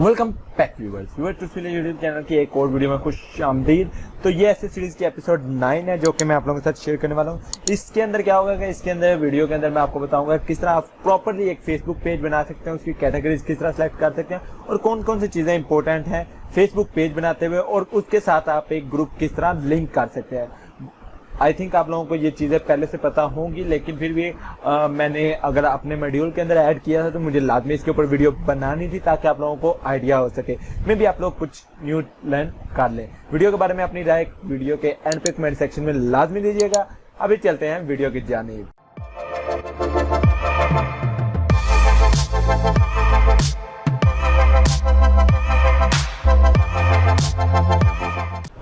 Welcome back viewers to YouTube channel की एक और वीडियो में खुश आमदीद। तो ये ऐसे सीरीज की एपिसोड 9 है जो कि मैं आप लोगों के साथ शेयर करने वाला हूँ। इसके अंदर क्या होगा कि इसके अंदर वीडियो के अंदर मैं आपको बताऊंगा किस तरह आप प्रॉपरली एक फेसबुक पेज बना सकते हैं, उसकी कैटेगरीज किस तरह सेलेक्ट कर सकते हैं और कौन कौन सी चीजें इंपॉर्टेंट हैं फेसबुक पेज बनाते हुए, और उसके साथ आप एक ग्रुप किस तरह लिंक कर सकते हैं। आई थिंक आप लोगों को ये चीज़ें पहले से पता होंगी, लेकिन फिर भी मैंने अगर अपने मॉड्यूल के अंदर ऐड किया था तो मुझे लाजमी इसके ऊपर वीडियो बनानी थी ताकि आप लोगों को आइडिया हो सके, मे भी आप लोग कुछ न्यू लर्न कर लें। वीडियो के बारे में अपनी राय वीडियो के एंड पे कमेंट सेक्शन में लाजमी दीजिएगा। अभी चलते हैं वीडियो की जानिब।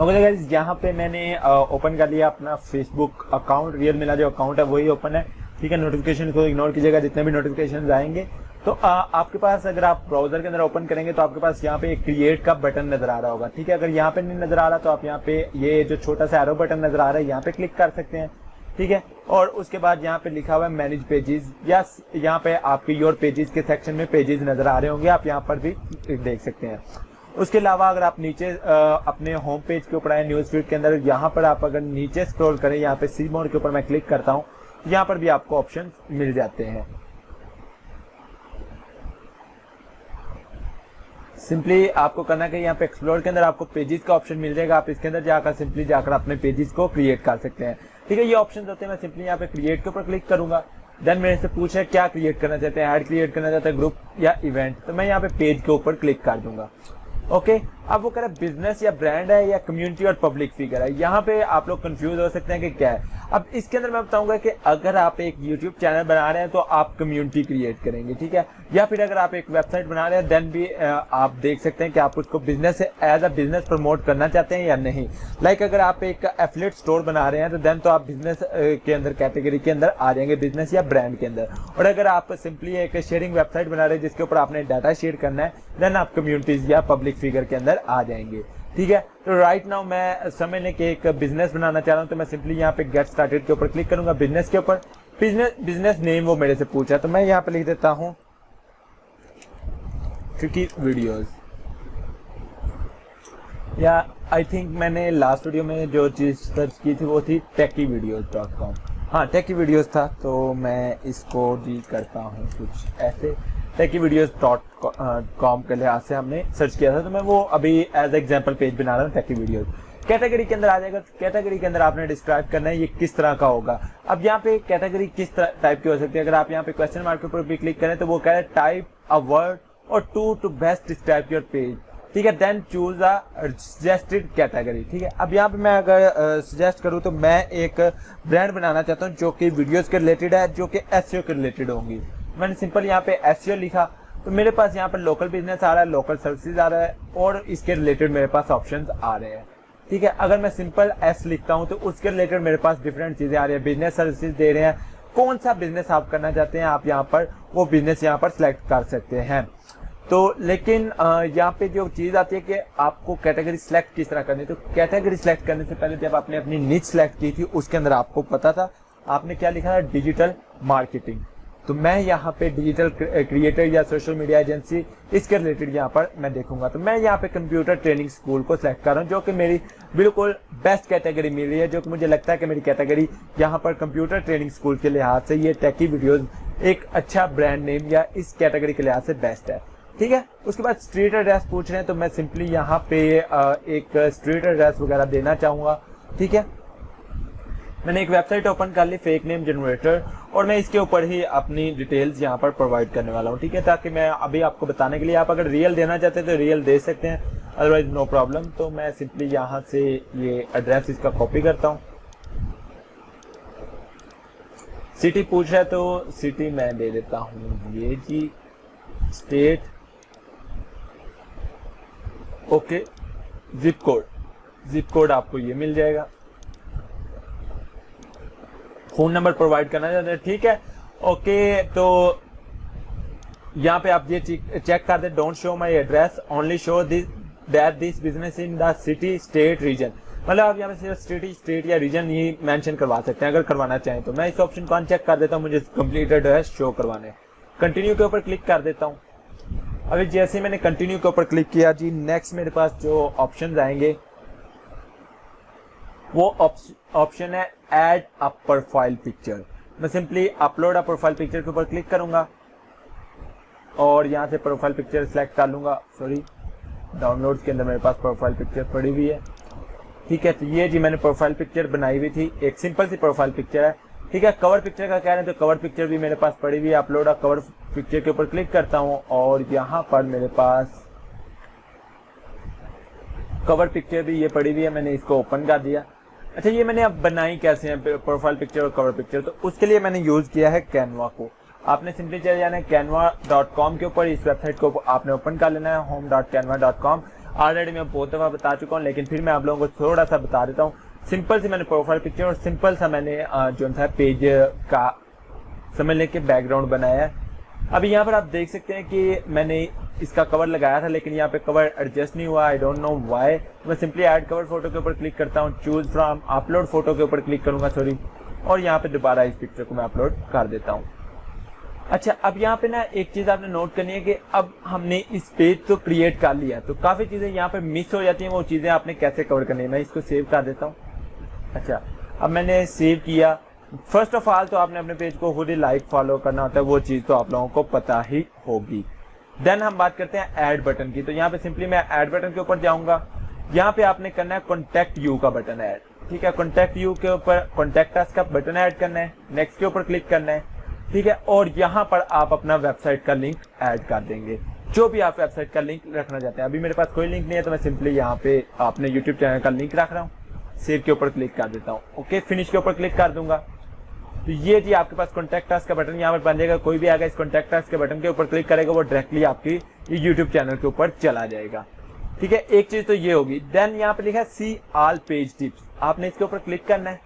ओके गाइस, यहाँ पे मैंने ओपन कर लिया अपना फेसबुक अकाउंट। रियल मेरा जो अकाउंट है वही ओपन है, ठीक है। नोटिफिकेशन को इग्नोर कीजिएगा, जितने भी नोटिफिकेशन आएंगे। तो आपके पास अगर आप ब्राउजर के अंदर ओपन करेंगे तो आपके पास यहाँ पे एक क्रिएट का बटन नजर आ रहा होगा, ठीक है। अगर यहाँ पे नहीं नजर आ रहा तो आप यहाँ पे ये जो छोटा सा एरो बटन नजर आ रहा है यहाँ पे क्लिक कर सकते हैं, ठीक है। और उसके बाद यहाँ पे लिखा हुआ है मैनेज पेजेस, या यहाँ पे आपके योर पेजेस के सेक्शन में पेजेस नजर आ रहे होंगे, आप यहाँ पर भी देख सकते हैं। उसके अलावा अगर आप नीचे अपने होम पेज के ऊपर आए न्यूज फीड के अंदर, यहाँ पर आप अगर नीचे स्क्रॉल करें, यहाँ पे सी मोड के ऊपर मैं क्लिक करता हूँ, यहाँ पर भी आपको ऑप्शन मिल जाते हैं। सिंपली आपको करना कि यहाँ पे एक्सप्लोर के अंदर आपको पेजेस का ऑप्शन मिल जाएगा। आप इसके अंदर जाकर सिंपली जाकर अपने पेजेस को क्रिएट कर सकते हैं, ठीक है। ये ऑप्शन होते हैं। मैं सिंपली यहाँ पे क्रिएट के ऊपर क्लिक करूंगा। देन मेरे से पूछे क्या क्रिएट करना चाहते हैं, ऐड क्रिएट करना चाहते हैं, ग्रुप या इवेंट, तो मैं यहाँ पे पेज के ऊपर क्लिक कर दूंगा। ओके, अब वो कह रहा है बिजनेस या ब्रांड है या कम्युनिटी और पब्लिक फिगर है। यहाँ पे आप लोग कंफ्यूज हो सकते हैं कि क्या है। अब इसके अंदर मैं बताऊंगा कि अगर आप एक यूट्यूब चैनल बना रहे हैं तो आप कम्युनिटी क्रिएट करेंगे, ठीक है। या फिर अगर आप एक वेबसाइट बना रहे हैं देन भी आप देख सकते हैं कि आप उसको business as a business promote करना चाहते हैं या नहीं। लाइक अगर आप एक एफिलिएट स्टोर बना रहे हैं तो देन तो आप बिजनेस के अंदर कैटेगरी के अंदर आ जाएंगे, बिजनेस या ब्रांड के अंदर। और अगर आप सिंपली एक शेयरिंग वेबसाइट बना रहे हैं जिसके ऊपर आपने डाटा शेयर करना है, देन आप कम्युनिटीज या पब्लिक फिगर के अंदर आ जाएंगे, ठीक है। तो राइट नाउ मैं समझने के एक बिजनेस बनाना चाह रहा हूं, तो मैं सिंपली यहाँ पे गेट स्टार्टेड के ऊपर क्लिक करूंगा। बिजनेस के ऊपर बिजनेस नेम वो मेरे से पूछा, तो मैं यहाँ पे लिख देता हूं क्योंकि वीडियोस, या आई थिंक मैंने लास्ट वीडियो में जो चीज सर्च की थी वो थी techievideos.com। हाँ, techievideos था, तो मैं इसको डील करता हूँ कुछ ऐसे। techievideos.com के लिहाज से हमने सर्च किया था, तो मैं वो अभी एज एग्जांपल पेज बना रहा हूँ techievideos। कैटेगरी के अंदर आ जाएगा। कैटेगरी के अंदर आपने डिस्क्राइब करना है ये किस तरह का होगा। अब यहाँ पे कैटेगरी किस टाइप की हो सकती है। अगर आप यहाँ पे क्वेश्चन मार्क के ऊपर भी क्लिक करें तो वो कह रहे हैं टाइप अ वर्ड और two best describe your page, ठीक है। Then choose a suggested category, ठीक है। अब यहाँ पे मैं अगर सजेस्ट करूँ तो मैं एक ब्रांड बनाना चाहता हूँ जो कि वीडियोस के रिलेटेड है, जो कि एसईओ के रिलेटेड होंगी। मैंने सिंपल यहाँ पे एसईओ लिखा तो मेरे पास यहाँ पर लोकल बिजनेस आ रहा है, लोकल सर्विसेज आ रहा है और इसके रिलेटेड मेरे पास ऑप्शंस आ रहे हैं, ठीक है। अगर मैं सिंपल एस लिखता हूँ तो उसके रिलेटेड मेरे पास डिफरेंट चीजें आ रही है। बिजनेस सर्विसेज दे रहे हैं, कौन सा बिजनेस आप करना चाहते हैं आप यहाँ पर वो बिजनेस यहाँ पर सिलेक्ट कर सकते हैं। तो लेकिन यहाँ पे जो चीज आती है कि आपको कैटेगरी सिलेक्ट किस तरह करनी है। तो कैटेगरी सिलेक्ट करने से पहले जब आपने अपनी निच सिलेक्ट की थी उसके अंदर आपको पता था आपने क्या लिखा था, डिजिटल मार्केटिंग। तो मैं यहाँ पे डिजिटल क्रिएटर या सोशल मीडिया एजेंसी इसके रिलेटेड यहाँ पर मैं देखूंगा। तो मैं यहाँ पे कंप्यूटर ट्रेनिंग स्कूल को सिलेक्ट कर रहा हूँ, जो कि मेरी बिल्कुल बेस्ट कैटेगरी मिल रही है, जो कि मुझे लगता है कि मेरी कैटेगरी यहाँ पर कंप्यूटर ट्रेनिंग स्कूल के लिहाज से ये techievideos एक अच्छा ब्रांड नेम या इस कैटेगरी के लिहाज से बेस्ट है, ठीक है। उसके बाद स्ट्रीट एड्रेस पूछ रहे हैं तो मैं सिंपली यहाँ पे एक स्ट्रीट एड्रेस वगैरह देना चाहूंगा, ठीक है। मैंने एक वेबसाइट ओपन कर ली, फेक नेम जनरेटर, और मैं इसके ऊपर ही अपनी डिटेल्स यहाँ पर प्रोवाइड करने वाला हूँ, ठीक है। ताकि मैं अभी आपको बताने के लिए, आप अगर रियल देना चाहते हैं तो रियल दे सकते हैं, अदरवाइज नो प्रॉब्लम। तो मैं सिंपली यहाँ से ये एड्रेस इसका कॉपी करता हूँ। सिटी पूछ रहा है तो सिटी मैं दे देता हूँ ये जी, स्टेट, ओके। जिप कोड आपको ये मिल जाएगा। फोन नंबर प्रोवाइड करना चाहते हैं, ठीक है, ओके। तो यहाँ पे आप ये चेक कर दे, don't show my address, only show this business in the city state region. मतलब आप यहाँ पे सिर्फ सिटी स्टेट या रीजन ये मेंशन करवा सकते हैं अगर करवाना चाहें तो। मैं इस ऑप्शन को अनचेक कर देता हूँ, मुझे कंप्लीट एड्रेस शो करवाने। कंटिन्यू के ऊपर क्लिक कर देता हूँ। अभी जैसे ही मैंने कंटिन्यू के ऊपर क्लिक किया जी, नेक्स्ट मेरे पास जो ऑप्शंस आएंगे वो ऑप्शन है ऐड अ प्रोफाइल पिक्चर। मैं simply upload a profile picture के ऊपर क्लिक करूंगा और यहाँ से प्रोफाइल पिक्चर सेलेक्ट कर लूंगा। सॉरी, डाउनलोड्स के अंदर मेरे पास प्रोफाइल पिक्चर पड़ी हुई है। ठीक है, तो ये जी मैंने प्रोफाइल पिक्चर बनाई हुई थी, एक सिंपल सी प्रोफाइल पिक्चर है। ठीक है, कवर पिक्चर का कह रहे हैं तो कवर पिक्चर भी मेरे पास पड़ी हुई है। अपलोड अ कवर पिक्चर के ऊपर क्लिक करता हूँ और यहाँ पर मेरे पास कवर पिक्चर भी ये पड़ी हुई है, मैंने इसको ओपन कर दिया। अच्छा, ये मैंने अब बनाई कैसे है प्रोफाइल पिक्चर और कवर पिक्चर, तो उसके लिए मैंने यूज किया है कैनवा को। आपने सिंपली चले जाना है canva.com के ऊपर, इस वेबसाइट को आपने ओपन कर लेना है home.canva.com। ऑलरेडी मैं बहुत दफा बता चुका हूँ, लेकिन फिर मैं आप लोगों को थोड़ा सा बता देता हूँ। सिंपल सी मैंने प्रोफाइल पिक्चर और सिंपल सा मैंने जो था पेज का समझ लेके बैकग्राउंड बनाया है। अभी यहाँ पर आप देख सकते हैं कि मैंने इसका कवर लगाया था, लेकिन यहाँ पे कवर एडजस्ट नहीं हुआ, आई डोंट नो व्हाई। मैं सिंपली ऐड कवर फोटो के ऊपर क्लिक करता हूँ, चूज फ्रॉम अपलोड फोटो के ऊपर क्लिक करूंगा, सॉरी, और यहाँ पे दोबारा इस पिक्चर को मैं अपलोड कर देता हूँ। अच्छा, अब यहाँ पे ना एक चीज आपने नोट करनी है कि अब हमने इस पेज तो क्रिएट कर लिया, तो काफी चीजें यहाँ पे मिस हो जाती हैं। वो चीजें आपने कैसे कवर करनी है, मैं इसको सेव कर देता हूँ। अच्छा, अब मैंने सेव किया। फर्स्ट ऑफ ऑल तो आपने अपने पेज को खुद ही लाइक फॉलो करना होता है, वो चीज तो आप लोगों को पता ही होगी। देन हम बात करते हैं ऐड बटन की। तो यहाँ पे सिंपली मैं ऐड बटन के ऊपर जाऊंगा। यहाँ पे आपने करना है कॉन्टैक्ट यू का बटन ऐड। ठीक है, कॉन्टैक्ट यू के ऊपर कॉन्टैक्ट अस का बटन ऐड करना है, नेक्स्ट के ऊपर क्लिक करना है। ठीक है, और यहाँ पर आप अपना वेबसाइट का लिंक ऐड कर देंगे, जो भी आप वेबसाइट का लिंक रखना चाहते हैं। अभी मेरे पास कोई लिंक नहीं है, तो मैं सिंपली यहाँ पे अपने यूट्यूब चैनल का लिंक रख रहा हूँ। सेव के ऊपर क्लिक कर देता हूँ, ओके, फिनिश के ऊपर क्लिक कर दूंगा। तो ये जी आपके पास कॉन्टैक्ट अस का बटन यहाँ पर बन जाएगा। कोई भी आएगा इस कॉन्टैक्ट अस के बटन के ऊपर क्लिक करेगा, वो डायरेक्टली आपकी यूट्यूब चैनल के ऊपर चला जाएगा। ठीक है, एक चीज तो ये होगी। देन यहाँ पे लिखा है सी ऑल पेज टिप्स, आपने इसके ऊपर क्लिक करना है।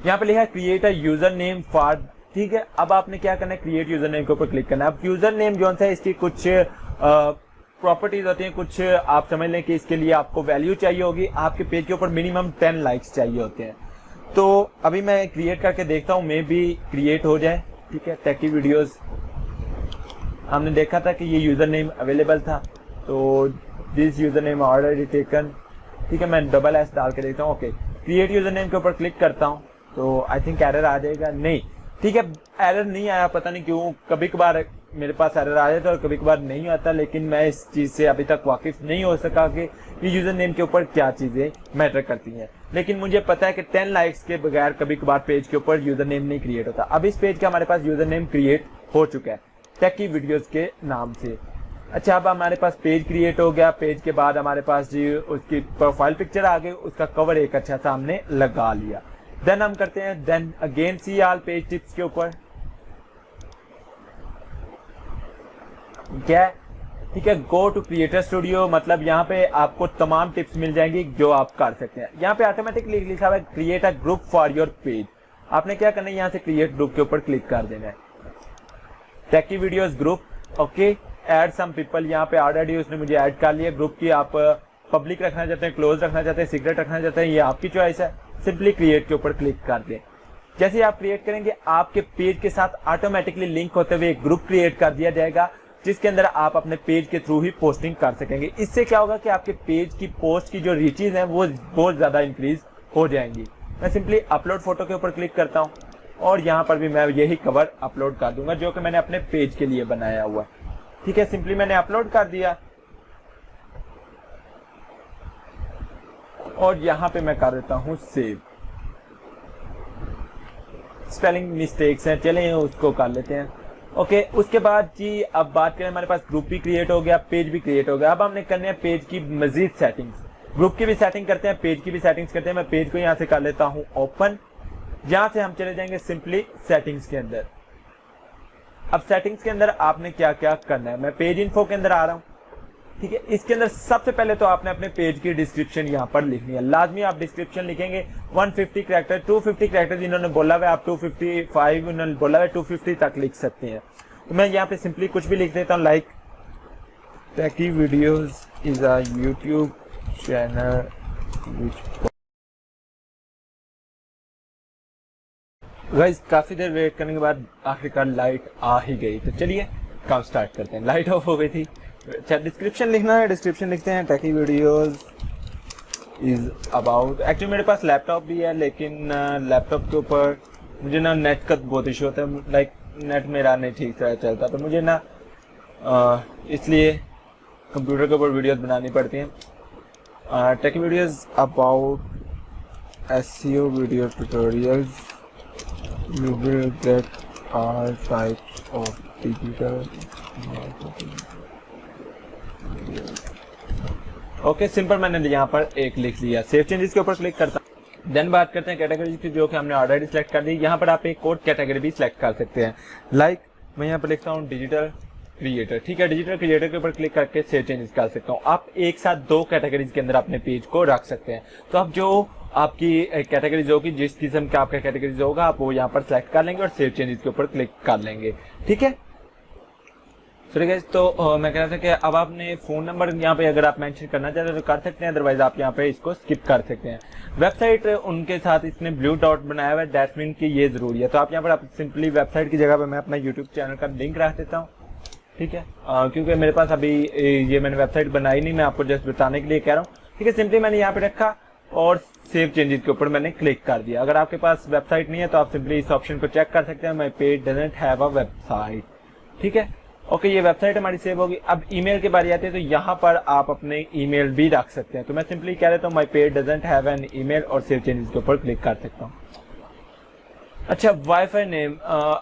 यहाँ पे लिखा है create a user name for. ठीक है, अब आपने क्या करना है, क्रिएट यूजर नेम के ऊपर क्लिक करना है। अब यूजर नेम जो है इसकी कुछ प्रॉपर्टीज होती हैं, कुछ आप समझ लें कि इसके लिए आपको वैल्यू चाहिए होगी। आपके पेज के ऊपर मिनिमम 10 लाइक्स चाहिए होते हैं। तो अभी मैं क्रिएट करके देखता हूँ, मे बी क्रिएट हो जाए। ठीक है, टेकी वीडियोस हमने देखा था कि ये यूजर नेम अवेलेबल था, तो this user name already taken. ठीक है, मैं डबल एस डाल के देखता हूँ। ओके, क्रिएट यूजर नेम के ऊपर क्लिक करता हूँ, तो आई थिंक एरर आ जाएगा। नहीं, ठीक है, एरर नहीं आया, पता नहीं क्यों। कभी कभार मेरे पास एरर आ जाता है और कभी कभार नहीं आता, लेकिन मैं इस चीज से अभी तक वाकिफ नहीं हो सका कि ये यूजर नेम के ऊपर क्या चीजें मैटर करती हैं। लेकिन मुझे पता है कि 10 लाइक्स के बगैर कभी कभार पेज के ऊपर यूजर नेम नहीं क्रिएट होता। अब इस पेज का हमारे पास यूजर नेम क्रिएट हो चुका है टेकी वीडियोस के नाम से। अच्छा, अब हमारे पास पेज क्रिएट हो गया। पेज के बाद हमारे पास जी उसकी प्रोफाइल पिक्चर आ गई, उसका कवर एक अच्छा सा हमने लगा लिया। देन हम करते हैं then again see all page tips के ऊपर। क्या, ठीक है, गो टू क्रिएटर स्टूडियो, मतलब यहाँ पे आपको तमाम टिप्स मिल जाएंगी जो आप कर सकते हैं। यहाँ पे ऑटोमेटिकली लिखा हुआ है create a group for your page. आपने क्या करना है, यहाँ से क्रिएट ग्रुप के ऊपर क्लिक कर देना है। Techy videos group, okay, add some people, यहाँ पे ऑलरेडी उसने मुझे ऐड कर लिया। ग्रुप की आप पब्लिक रखना चाहते हैं, क्लोज रखना चाहते हैं, सीक्रेट रखना चाहते हैं, ये आपकी चॉइस है। सिंपली क्रिएट के ऊपर क्लिक कर दें। जैसे आप क्रिएट करेंगे, आपके पेज के साथ ऑटोमेटिकली लिंक होते हुए एक ग्रुप क्रिएट कर दिया जाएगा, जिसके अंदर आप अपने पेज के थ्रू ही पोस्टिंग कर सकेंगे। इससे क्या होगा कि आपके पेज की पोस्ट की जो रीचेज हैं वो बहुत ज्यादा इंक्रीज हो जाएंगी। मैं सिंपली अपलोड फोटो के ऊपर क्लिक करता हूं और यहाँ पर भी मैं यही कवर अपलोड कर दूंगा जो कि मैंने अपने पेज के लिए बनाया हुआ। ठीक है, सिंपली मैंने अपलोड कर दिया और यहाँ पे मैं कर देता हूँ सेव। स्पेलिंग मिस्टेक्स हैं, चलें उसको कर लेते हैं। ओके, उसके बाद जी अब बात करें, हमारे पास ग्रुप भी क्रिएट हो गया, पेज भी क्रिएट हो गया। अब हमने करने हैं पेज की मजीद सेटिंग्स। ग्रुप की भी सेटिंग करते हैं, पेज की भी सेटिंग्स करते हैं। मैं पेज को यहाँ से कर लेता हूँ ओपन। यहाँ से हम चले जाएंगे सिंपली सेटिंग्स के अंदर। अब सेटिंग्स के अंदर आपने क्या क्या करना है, मैं पेज इन्फो के अंदर आ रहा हूँ। ठीक है, इसके अंदर सबसे पहले तो आपने अपने पेज की डिस्क्रिप्शन यहाँ पर लिखनी है। लाजमी आप डिस्क्रिप्शन लिखेंगे 150 कैरेक्टर, 250 कैरेक्टर इन्होंने बोला हुआ है, आप 255 इन्होंने बोला हुआ है, 250 तक लिख सकते हैं। तो मैं यहाँ पे सिंपली कुछ भी लिख देता हूँ, like techie videos is a YouTube channel which. Guys काफी देर वेट करने के बाद आखिरकार लाइट आ ही गई। तो चलिए काम स्टार्ट करते हैं। लाइट ऑफ हो गई थी। अच्छा, डिस्क्रिप्शन लिखना है, डिस्क्रिप्शन लिखते हैं टेकी वीडियोस इज अबाउट। एक्चुअली मेरे पास लैपटॉप भी है, लेकिन लैपटॉप के ऊपर मुझे ना नेट का बहुत इशू होता है, लाइक नेट मेरा नहीं ठीक से चलता, तो मुझे ना इसलिए कंप्यूटर के ऊपर वीडियोस बनानी पड़ती हैं। Take videos about SEO video tutorials, you will get all types of digital. Okay, simple मैंने यहाँ पर एक लिख लिया। सेव चेंजेस के ऊपर क्लिक करता हूँ। देन बात करते हैं कैटेगरी की, जो कि हमने ऑलरेडी सिलेक्ट कर ली। यहाँ पर आप एक कोड कैटेगरी भी सिलेक्ट कर सकते हैं। लाइक मैं यहाँ पर लिखता हूँ डिजिटल क्रिएटर। ठीक है, डिजिटल क्रिएटर के ऊपर क्लिक करके सेव चेंजेस कर सकता हूँ। आप एक साथ 2 कैटेगरीज के अंदर अपने पेज को रख सकते हैं। तो आप जो आपकी कैटेगरीज होगी, जिस किस्म का आपका कैटेगरीज होगा, आप वो यहाँ पर सिलेक्ट कर लेंगे और सेव चेंजेस के ऊपर क्लिक कर लेंगे। ठीक है, तो मैं कह रहा था कि अब आपने फोन नंबर यहाँ पे अगर आप मेंशन करना चाहते हैं तो कर सकते हैं, अदरवाइज आप यहाँ पे इसको स्किप कर सकते हैं। वेबसाइट उनके साथ इसने ब्लू डॉट बनाया हुआ है, दैट मीन कि ये जरूरी है। तो आप यहाँ पर आप सिंपली वेबसाइट की जगह पे मैं अपना यूट्यूब चैनल का लिंक रख देता हूँ। ठीक है, क्योंकि मेरे पास अभी ये मैंने वेबसाइट बनाई नहीं, मैं आपको जस्ट बताने के लिए कह रहा हूँ। ठीक है, सिंपली मैंने यहाँ पे रखा और सेव चेंजेस के ऊपर मैंने क्लिक कर दिया। अगर आपके पास वेबसाइट नहीं है तो आप सिंपली इस ऑप्शन को चेक कर सकते हैं, my page doesn't have a website. ठीक है, ओके, ये वेबसाइट हमारी सेव होगी। अब ईमेल की बारी आती है, तो यहाँ पर आप अपने ईमेल भी रख सकते हैं। तो मैं सिंपली कह देता हूँ my page doesn't have an email और सेव चेंजेस के ऊपर क्लिक कर सकता हूँ। अच्छा, वाईफाई नेम,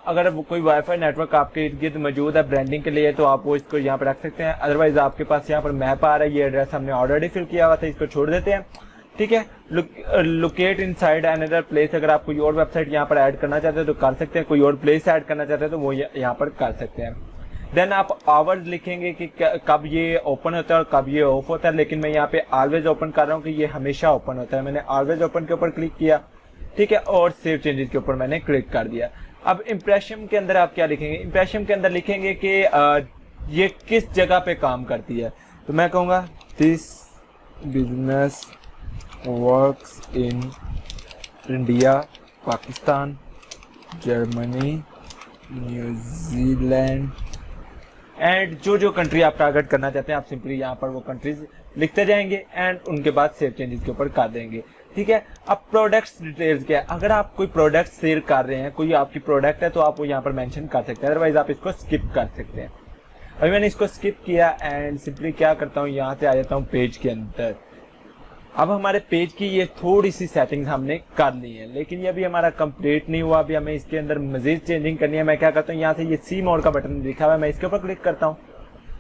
अगर कोई वाईफाई नेटवर्क आपके इर्द गिर्द मौजूद है ब्रांडिंग के लिए, तो आप वो इसको यहाँ पर रख सकते हैं। अदरवाइज आपके पास यहाँ पर मैप आ रहा है, ये एड्रेस हमने ऑलरेडी फिल किया हुआ था, इसको छोड़ देते हैं। ठीक है, लोकेट इनसाइड अनदर प्लेस, अगर आप कोई और वेबसाइट यहाँ पर ऐड करना चाहते हैं तो कर सकते हैं, कोई और प्लेस ऐड करना चाहते हैं तो वो यहाँ पर कर सकते हैं। देन आप आवर्स लिखेंगे कि कब ये ओपन होता है और कब ये ऑफ होता है, लेकिन मैं यहाँ पे ऑलवेज ओपन कर रहा हूँ कि ये हमेशा ओपन होता है। मैंने ऑलवेज ओपन के ऊपर क्लिक किया। ठीक है, और सेव चेंजेस के ऊपर मैंने क्लिक कर दिया। अब इंप्रेशन के अंदर आप क्या लिखेंगे? इंप्रेशन के अंदर लिखेंगे कि ये किस जगह पे काम करती है। तो मैं कहूँगा this business works in India, Pakistan, Germany, New Zealand and जो कंट्री आप टारगेट करना चाहते हैं आप सिंपली यहाँ पर वो कंट्रीज लिखते जाएंगे एंड उनके बाद सेव चेंजेस के ऊपर कर देंगे। ठीक है, अब प्रोडक्ट्स डिटेल्स क्या है? अगर आप कोई प्रोडक्ट सेल कर रहे हैं, कोई आपकी प्रोडक्ट है, तो आप वो यहाँ पर मेंशन कर सकते हैं, अदरवाइज आप इसको स्किप कर सकते हैं। अभी मैंने इसको स्किप किया एंड सिंपली क्या करता हूँ, यहाँ से आ जाता हूँ पेज के अंदर। अब हमारे पेज की ये थोड़ी सी सेटिंग्स हमने कर ली है, लेकिन ये अभी हमारा कंप्लीट नहीं हुआ। अभी हमें इसके अंदर मजीद चेंजिंग करनी है। मैं क्या करता हूँ, यहाँ से ये सी मोड का बटन लिखा हुआ है, मैं इसके ऊपर क्लिक करता हूँ।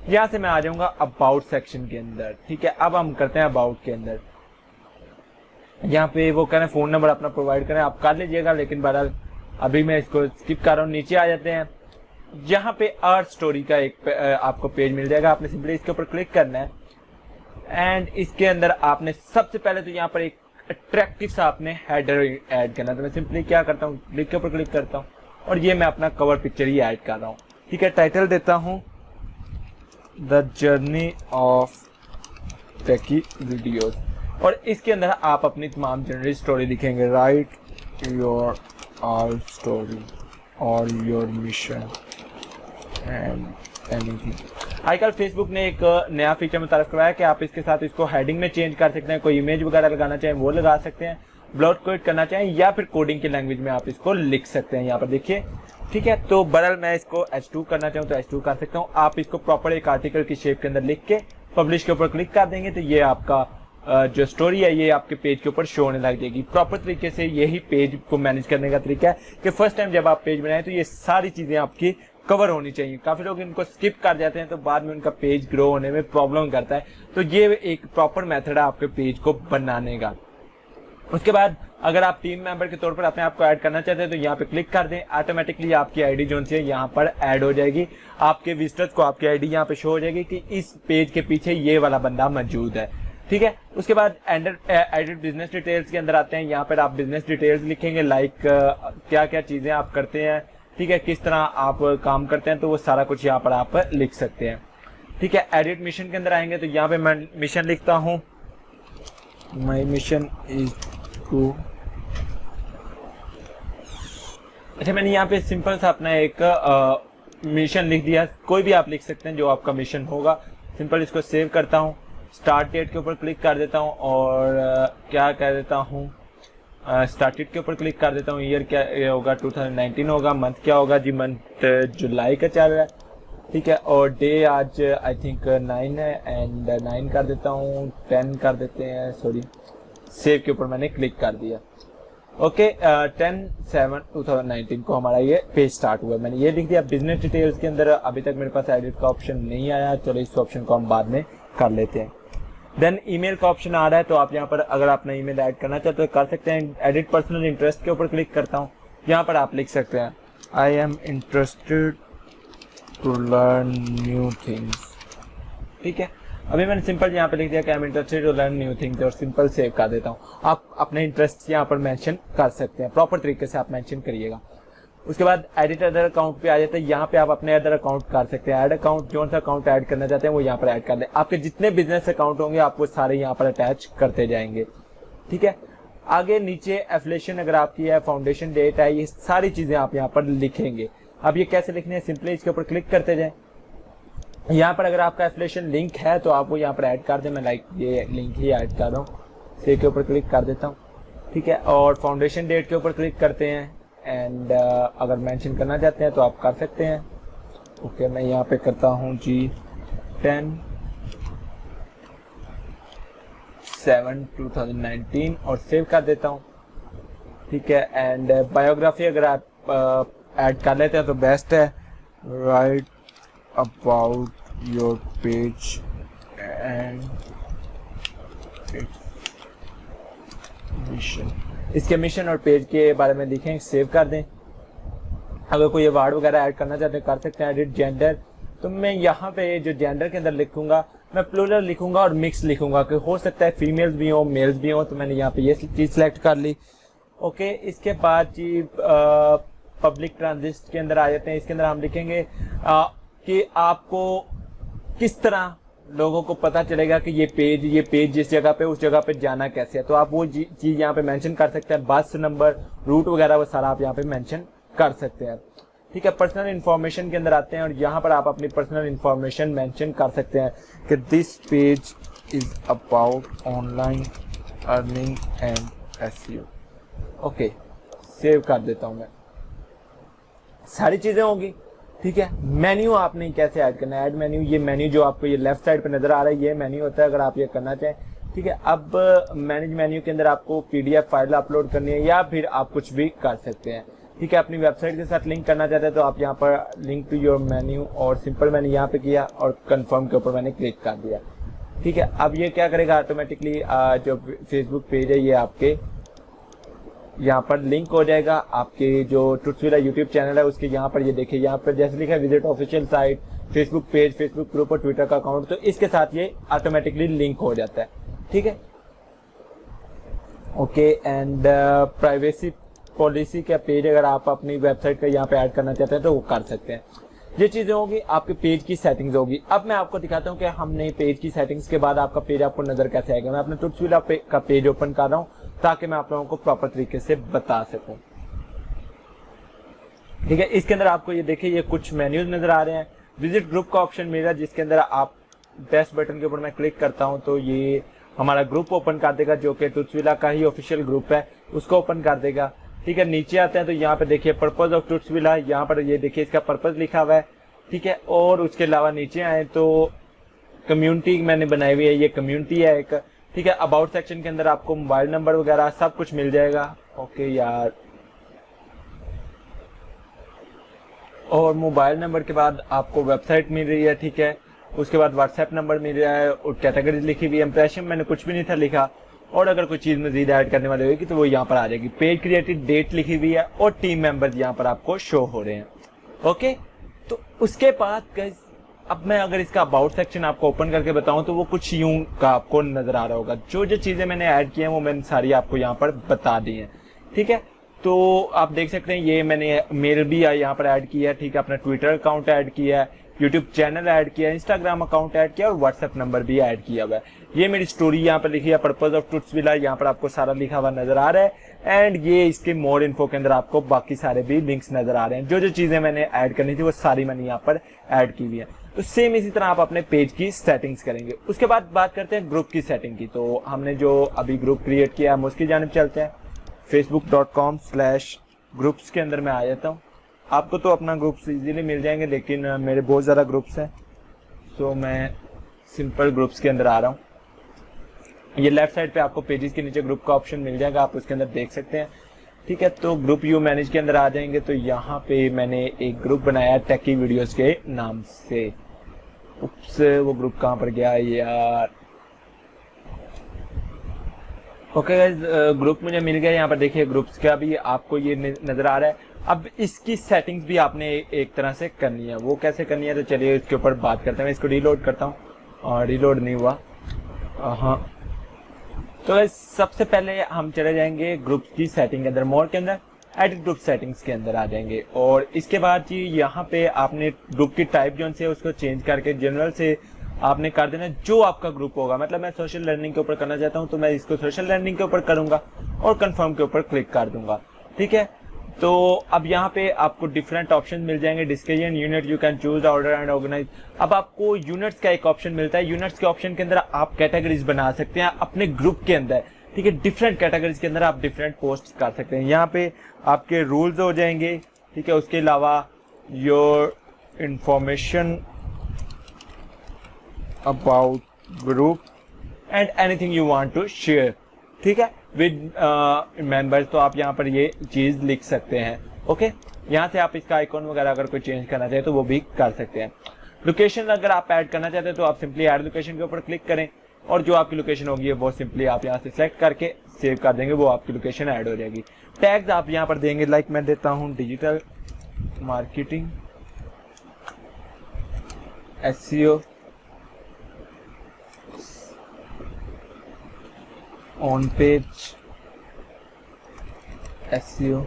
यहाँ से मैं आ जाऊंगा अबाउट सेक्शन के अंदर। ठीक है, अब हम करते हैं अबाउट के अंदर। यहाँ पे वो कह रहे हैं फोन नंबर अपना प्रोवाइड करें, आप कर लीजिएगा, लेकिन बहरहाल अभी मैं इसको स्किप कर रहा हूँ। नीचे आ जाते हैं, यहाँ पे आर स्टोरी का एक आपको पेज मिल जाएगा। आपने सिंपली इसके ऊपर क्लिक करना है एंड इसके अंदर आपने सबसे पहले तो यहाँ पर एक अट्रैक्टिव सा आपने हेडर ऐड करना है। तो मैं सिंपली क्या करता हूँ, क्लिक के ऊपर क्लिक करता हूँ और ये मैं अपना कवर पिक्चर ही ऐड कर रहा हूँ। ठीक है, टाइटल देता हूँ the journey of techie videos और इसके अंदर आप अपनी तमाम जनरल स्टोरी लिखेंगे। राइट योर ऑल स्टोरी और योर मिशन एंड एनीथिंग। आजकल फेसबुक ने एक नया फीचर मुतारिफ करवाया कि आप इसके साथ इसको हेडिंग में चेंज कर सकते हैं। कोई इमेज वगैरह लगाना चाहें वो लगा सकते हैं, ब्लॉट कोड करना चाहें या फिर कोडिंग की लैंग्वेज में आप इसको लिख सकते हैं। यहाँ पर देखिए, ठीक है। तो बहरहाल मैं इसको H2 करना चाहूँ तो H2 कर सकता हूँ। आप इसको प्रॉपर एक आर्टिकल की शेप के अंदर लिख के पब्लिश के ऊपर क्लिक कर देंगे तो ये आपका जो स्टोरी है ये आपके पेज के ऊपर शो होने लग जाएगी। प्रॉपर तरीके से यही पेज को मैनेज करने का तरीका है कि फर्स्ट टाइम जब आप पेज बनाएं तो ये सारी चीजें आपकी कवर होनी चाहिए। काफी लोग इनको स्किप कर जाते हैं तो बाद में उनका पेज ग्रो होने में प्रॉब्लम करता है। तो ये एक प्रॉपर मेथड है आपके पेज को बनाने का। उसके बाद अगर आप टीम मेंबर के तौर पर अपने आप को ऐड करना चाहते हैं तो यहाँ पे क्लिक कर दें, ऑटोमेटिकली आपकी आईडी जो है यहाँ पर ऐड हो जाएगी। आपके विजिटर्स को आपकी आईडी यहाँ पे शो हो जाएगी कि इस पेज के पीछे ये वाला बंदा मौजूद है। ठीक है, उसके बाद एडिट बिजनेस डिटेल्स के अंदर आते हैं। यहाँ पर आप बिजनेस डिटेल्स लिखेंगे, लाइक क्या क्या चीजें आप करते हैं, ठीक है, किस तरह आप काम करते हैं, तो वो सारा कुछ यहाँ पर आप लिख सकते हैं। ठीक है, एडिट मिशन के अंदर आएंगे तो यहाँ पे मैं मिशन लिखता हूँ, माई मिशन इज टू। अच्छा, मैंने यहाँ पे सिंपल सा अपना एक मिशन लिख दिया, कोई भी आप लिख सकते हैं जो आपका मिशन होगा। सिंपल इसको सेव करता हूँ, स्टार्ट डेट के ऊपर क्लिक कर देता हूँ और क्या कह देता हूँ, स्टार्टेड के ऊपर क्लिक कर देता हूँ। ईयर क्या ये होगा, 2019 होगा। मंथ क्या होगा जी, मंथ जुलाई का चल रहा है, ठीक है। और डे आज आई थिंक 9 है एंड 9 कर देता हूँ, 10 कर देते हैं, सॉरी सेव के ऊपर मैंने क्लिक कर दिया। ओके 10/7/2019 को हमारा ये पेज स्टार्ट हुआ। मैंने ये लिख दिया। बिजनेस डिटेल्स के अंदर अभी तक मेरे पास एडिट का ऑप्शन नहीं आया, चलो इस ऑप्शन को हम बाद में कर लेते हैं। देन ईमेल का ऑप्शन आ रहा है, तो आप यहाँ पर अगर अपना ईमेल ऐड करना चाहते हो कर सकते हैं। एडिट पर्सनल इंटरेस्ट के ऊपर क्लिक करता हूँ, यहाँ पर आप लिख सकते हैं I am interested to learn new things, ठीक है। अभी मैंने सिंपल यहाँ पे लिख दिया कि I am interested to learn new things और सिंपल सेव कर देता हूँ। आप अपने इंटरेस्ट यहाँ पर मेंशन कर सकते हैं, प्रॉपर तरीके से आप मेंशन करिएगा। उसके बाद एडिट अदर अकाउंट पे आ जाता है, यहाँ पे आप अपने अदर अकाउंट कर सकते हैं। ऐड अकाउंट, जो सा अकाउंट ऐड करना चाहते हैं वो यहाँ पर ऐड कर दें। आपके जितने बिजनेस अकाउंट होंगे आपको सारे यहाँ पर अटैच करते जाएंगे, ठीक है। आगे नीचे एफिलिएशन अगर आपकी है, फाउंडेशन डेट है, ये सारी चीजें आप यहाँ पर लिखेंगे। अब ये कैसे लिखने हैं, सिंपली इसके ऊपर क्लिक करते जाएं। यहाँ पर अगर आपका एफिलिएशन लिंक है तो आप वो यहाँ पर ऐड कर दें। मैं लाइक ये लिंक ही ऐड कर रहा हूँ, सेव के ऊपर क्लिक कर देता हूँ, ठीक है। और फाउंडेशन डेट के ऊपर क्लिक करते हैं एंड अगर मेंशन करना चाहते हैं तो आप कर सकते हैं। ओके मैं यहाँ पे करता हूँ जी 10/7/2019 और सेव कर देता हूँ, ठीक है। एंड बायोग्राफी अगर आप ऐड कर लेते हैं तो बेस्ट है। Right about your page and mission, इसके मिशन और पेज के बारे में लिखें, सेव कर दें। अगर कोई वर्ड वगैरह ऐड करना चाहते हैं कर सकते हैं। एडिट जेंडर, तो मैं यहाँ पे जो जेंडर के अंदर लिखूंगा मैं प्लूरल लिखूंगा और मिक्स लिखूंगा कि हो सकता है फीमेल्स भी हो मेल्स भी हो, तो मैंने यहाँ पे ये चीज सेलेक्ट कर ली। ओके इसके बाद जी पब्लिक ट्रांजिट के अंदर आ जाते हैं। इसके अंदर हम लिखेंगे कि आपको किस तरह लोगों को पता चलेगा कि ये पेज जिस जगह पे उस जगह पे जाना कैसे है, तो आप वो चीज यहाँ पे मेंशन कर सकते हैं। बस नंबर, रूट वगैरह वो सारा आप यहाँ पे मेंशन कर सकते हैं, ठीक है। पर्सनल इंफॉर्मेशन के अंदर आते हैं और यहाँ पर आप अपनी पर्सनल इंफॉर्मेशन मेंशन कर सकते हैं कि this page is about online earning and SEO. Okay save कर देता हूँ मैं, सारी चीजें होंगी, ठीक है। मेन्यू आपने कैसे ऐड करना है, ऐड मेन्यू, ये मेन्यू जो आपको ये लेफ्ट साइड पे नजर आ रहा है ये मेन्यू होता है अगर आप ये करना चाहें, ठीक है। अब मैनेज मेन्यू के अंदर आपको पीडीएफ फाइल अपलोड करनी है या फिर आप कुछ भी कर सकते हैं, ठीक है। अपनी वेबसाइट के साथ लिंक करना चाहते हैं तो आप यहाँ पर लिंक टू योर मेन्यू और सिंपल मैंने यहाँ पे किया और कंफर्म के ऊपर मैंने क्लिक कर दिया, ठीक है। अब ये क्या करेगा ऑटोमेटिकली जो फेसबुक पेज है ये आपके यहाँ पर लिंक हो जाएगा। आपके जो टुट्सविला यूट्यूब चैनल है उसके यहाँ पर ये देखिए, यहाँ पर जैसे लिखा है visit official site, Facebook page, Facebook group और ट्विटर का अकाउंट, तो इसके साथ ये ऑटोमेटिकली लिंक हो जाता है, ठीक है। ओके एंड प्राइवेसी पॉलिसी का पेज अगर आप अपनी वेबसाइट का यहाँ पे ऐड करना चाहते हैं तो वो कर सकते हैं। ये चीजें होगी, आपके पेज की सेटिंग्स होगी। अब मैं आपको दिखाता हूँ कि हमने पेज की सेटिंग्स के बाद आपका पेज आपको नजर कैसे आएगा। मैं अपने टुट्सविला का पेज ओपन कर रहा हूँ ताकि मैं आप लोगों को प्रॉपर तरीके से बता सकूं, ठीक है। इसके अंदर आपको ये देखिए ये कुछ मेन्यूज नजर आ रहे हैं। विजिट ग्रुप का ऑप्शन मिला जिसके अंदर आप बेस्ट बटन के ऊपर मैं क्लिक करता हूं तो ये हमारा ग्रुप ओपन कर देगा जो कि टुट्सविला का ही ऑफिशियल ग्रुप है, उसको ओपन कर देगा, ठीक है। नीचे आते हैं तो यहाँ पे देखिए पर्पज ऑफ टुट्सविला, यहाँ पर ये देखिए इसका पर्पज लिखा हुआ है, ठीक है। और उसके अलावा नीचे आए तो कम्युनिटी मैंने बनाई हुई है, ये कम्युनिटी है एक, ठीक है। अबाउट सेक्शन के अंदर आपको मोबाइल नंबर वगैरह सब कुछ मिल जाएगा। ओके यार, और मोबाइल नंबर के बाद आपको वेबसाइट मिल रही है, ठीक है। उसके बाद व्हाट्सएप नंबर मिल रहा है और कैटेगरी लिखी हुई है। इंप्रेशन मैंने कुछ भी नहीं था लिखा, और अगर कोई चीज मजीद ऐड करने वाली होगी तो वो यहाँ पर आ जाएगी। पेज क्रिएटेड डेट लिखी हुई है और टीम मेंबर्स यहाँ पर आपको शो हो रहे हैं, ओके। तो उसके बाद गाइस अब मैं अगर इसका अबाउट सेक्शन आपको ओपन करके बताऊं तो वो कुछ यूं का आपको नजर आ रहा होगा। जो जो चीजें मैंने ऐड की हैं वो मैंने सारी आपको यहाँ पर बता दी हैं, ठीक है। तो आप देख सकते हैं ये मैंने मेल भी यहाँ पर ऐड किया है, ठीक है। अपना ट्विटर अकाउंट ऐड किया है, यूट्यूब चैनल ऐड किया है, इंस्टाग्राम अकाउंट ऐड किया और व्हाट्सएप नंबर भी ऐड किया हुआ है। ये मेरी स्टोरी यहाँ पर लिखी है, पर्पज ऑफ ट्रूथ्सविला यहाँ पर आपको सारा लिखा हुआ नजर आ रहा है। एंड ये इसके मोर इन्फो के अंदर आपको बाकी सारे भी लिंक्स नजर आ रहे हैं। जो जो चीजें मैंने ऐड करनी थी वो सारी मैंने यहाँ पर ऐड की हुई है। तो सेम इसी तरह आप अपने पेज की सेटिंग्स करेंगे। उसके बाद बात करते हैं ग्रुप की सेटिंग की। तो हमने जो अभी ग्रुप क्रिएट किया हम उसकी जानिब चलते हैं। facebook.com/ग्रुप्स के अंदर मैं आ जाता हूँ। आपको तो अपना ग्रुप्स इजीली मिल जाएंगे, लेकिन मेरे बहुत ज़्यादा ग्रुप्स हैं, सो मैं सिंपल ग्रुप्स के अंदर आ रहा हूँ। ये लेफ्ट साइड पे आपको पेजेस के नीचे ग्रुप का ऑप्शन मिल जाएगा, आप उसके अंदर देख सकते हैं। ठीक है, तो ग्रुप यू मैनेज के अंदर आ जाएंगे। तो यहाँ पे मैंने एक ग्रुप बनाया टेकी वीडियोस के नाम से। उप्स, वो ग्रुप कहाँ पर गया यार। ओके गाइस, ग्रुप मुझे मिल गया। यहाँ पर देखिए ग्रुप्स का भी आपको ये नजर आ रहा है। अब इसकी सेटिंग्स भी आपने एक तरह से करनी है। वो कैसे करनी है तो चलिए इसके ऊपर बात करते हैं। मैं इसको रीलोड करता हूँ और रीलोड नहीं हुआ। हाँ, तो गाइस सबसे पहले हम चले जाएंगे ग्रुप की सेटिंग के अंदर, मोर के अंदर, एडिट ग्रुप सेटिंग्स के अंदर आ जाएंगे। और इसके बाद जी यहाँ पे आपने ग्रुप की टाइप जो है उसको चेंज करके जनरल से आपने कर देना जो आपका ग्रुप होगा। मतलब मैं सोशल लर्निंग के ऊपर करना चाहता हूँ तो मैं इसको सोशल लर्निंग के ऊपर करूंगा और कंफर्म के ऊपर क्लिक कर दूंगा। ठीक है, तो अब यहाँ पे आपको डिफरेंट ऑप्शन मिल जाएंगे। Discussion unit, you can choose order and organise. अब आपको यूनिट्स का एक ऑप्शन मिलता है। यूनिट्स के ऑप्शन के अंदर आप कैटेगरीज बना सकते हैं अपने ग्रुप के अंदर। ठीक है, डिफरेंट कैटेगरीज के अंदर आप डिफरेंट पोस्ट कर सकते हैं। यहाँ पे आपके रूल्स हो जाएंगे। ठीक है, उसके अलावा your information about group and anything you want to share. ठीक है, विद मेंबर्स, तो आप यहाँ पर ये चीज लिख सकते हैं। ओके, यहाँ से आप इसका आइकॉन वगैरह अगर कोई चेंज करना चाहे तो वो भी कर सकते हैं। लोकेशन अगर आप ऐड करना चाहते हैं तो आप सिंपली ऐड लोकेशन के ऊपर क्लिक करें और जो आपकी लोकेशन होगी वो सिंपली आप यहाँ से सेलेक्ट करके सेव कर देंगे, वो आपकी लोकेशन ऐड हो जाएगी। टैग्स आप यहाँ पर देंगे, लाइक मैं देता हूँ digital marketing, SEO, on page SEO।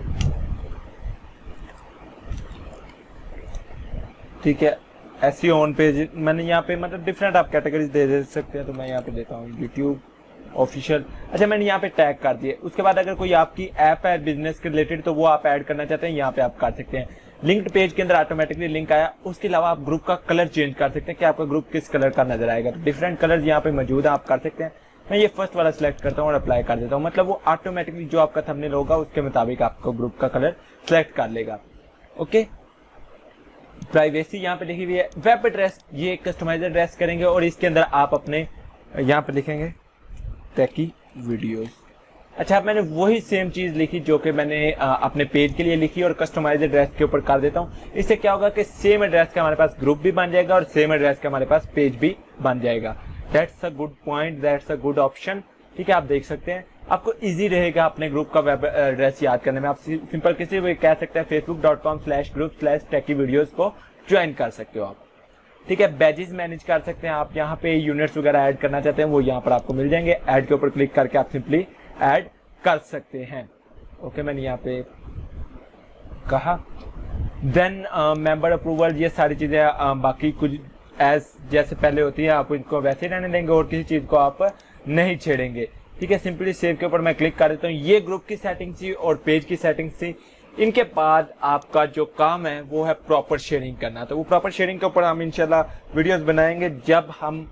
ठीक है, SEO ऑन पेज मैंने यहाँ पे मतलब डिफरेंट आप कैटेगरीज दे सकते हैं। तो मैं यहाँ पे देता हूँ यूट्यूब ऑफिशियल। अच्छा, मैंने यहाँ पे टैग कर दिए। उसके बाद अगर कोई आपकी ऐप है बिजनेस के रिलेटेड तो वो आप ऐड करना चाहते हैं, यहाँ पे आप कर सकते हैं। लिंक्ड पेज के अंदर ऑटोमेटिकली लिंक आया। उसके अलावा आप ग्रुप का कलर चेंज कर सकते हैं कि आपका ग्रुप किस कलर का नजर आएगा। तो डिफरेंट कलर यहाँ पे मौजूद है, आप कर सकते हैं। मैं ये फर्स्ट वाला सिलेक्ट करता हूँ और अप्लाई कर देता हूँ। मतलब वो ऑटोमेटिकली जो आपका थंबनेल होगा उसके मुताबिक आपको ग्रुप का कलर सिलेक्ट कर लेगा। ओके, प्राइवेसी यहाँ पे लिखी हुई है। वेब एड्रेस, ये कस्टमाइज्ड एड्रेस करेंगे और इसके अंदर आप अपने यहाँ पे लिखेंगे टेकी वीडियोस। अच्छा, मैंने वही सेम चीज लिखी जो कि मैंने अपने पेज के लिए लिखी और कस्टमाइज्ड एड्रेस के ऊपर कर देता हूँ। इससे क्या होगा कि सेम एड्रेस का हमारे पास ग्रुप भी बन जाएगा और सेम एड्रेस का हमारे पास पेज भी बन जाएगा। That's a good point, that's a good option. ठीक है, आप देख सकते हैं आपको इजी रहेगा अपने ग्रुप का वेब एड्रेस याद करने में। आप सिंपल किसी भी कह सकते हैं facebook.com/group/techievideos को ज्वाइन कर सकते हो आप। ठीक है, बैजेस मैनेज कर सकते हैं आप। यहाँ पे यूनिट्स वगैरह ऐड करना चाहते हैं वो यहाँ पर आपको मिल जाएंगे। ऐड के ऊपर क्लिक करके आप सिंपली ऐड कर सकते हैं। ओके, मैंने यहाँ पे कहा। देन मेंबर अप्रूवल, ये सारी चीजें बाकी कुछ एज जैसे पहले होती है आप इनको वैसे ही रहने देंगे और किसी चीज को आप नहीं छेड़ेंगे। ठीक है, सिंपली सेव के ऊपर मैं क्लिक कर देता हूँ। ये ग्रुप की सेटिंग थी और पेज की सेटिंग थी। इनके बाद आपका जो काम है वो है प्रॉपर शेयरिंग करना। तो वो प्रॉपर शेयरिंग के ऊपर हम इंशाल्लाह वीडियोस बनाएंगे जब हम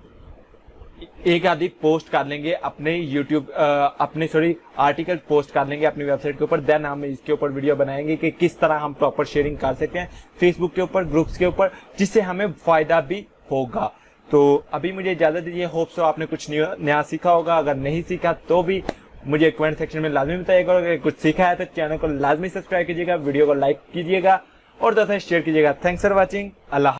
एक आधी पोस्ट कर लेंगे अपने यूट्यूब आर्टिकल पोस्ट कर लेंगे अपनी वेबसाइट के ऊपर। देन हम इसके ऊपर वीडियो बनाएंगे कि किस तरह हम प्रॉपर शेयरिंग कर सकते हैं फेसबुक के ऊपर, ग्रुप्स के ऊपर, जिससे हमें फायदा भी होगा। तो अभी मुझे इजाजत दीजिए। होप सो आपने कुछ नया सीखा होगा। अगर नहीं सीखा तो भी मुझे कमेंट सेक्शन में लाजमी बताइएगा। अगर कुछ सीखा है तो चैनल को लाजमी सब्सक्राइब कीजिएगा, वीडियो को लाइक कीजिएगा और दोस्तों शेयर कीजिएगा। Thanks for watching. अल्लाह।